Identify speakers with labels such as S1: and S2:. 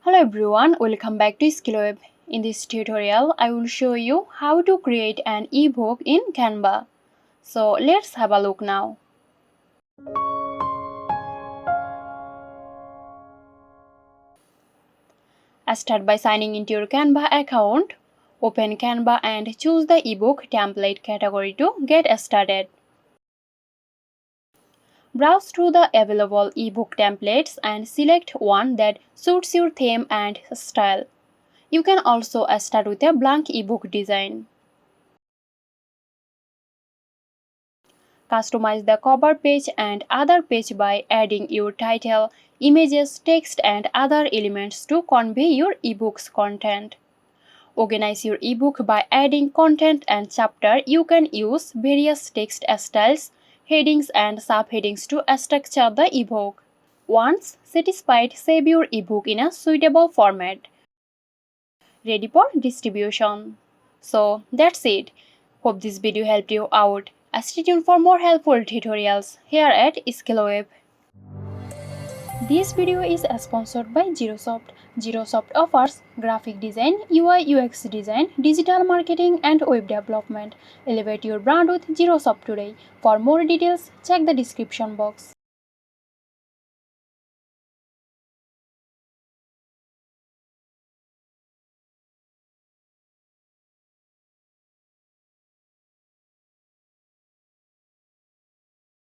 S1: Hello everyone, welcome back to SkillWeb. In this tutorial, I will show you how to create an ebook in Canva. So let's have a look now. Start by signing into your Canva account. Open Canva and choose the ebook template category to get started. Browse through the available ebook templates and select one that suits your theme and style. You can also start with a blank ebook design. Customize the cover page and other page by adding your title, images, text, and other elements to convey your ebook's content. Organize your ebook by adding content and chapter. You can use various text styles, headings, and subheadings to structure the ebook. Once satisfied, save your ebook in a suitable format, ready for distribution. So that's it. Hope this video helped you out. Stay tuned for more helpful tutorials here at SkillWeb. This video is sponsored by Zerosoft. Zerosoft offers graphic design, UI UX design, digital marketing, and web development. Elevate your brand with Zerosoft today. For more details, check the description box.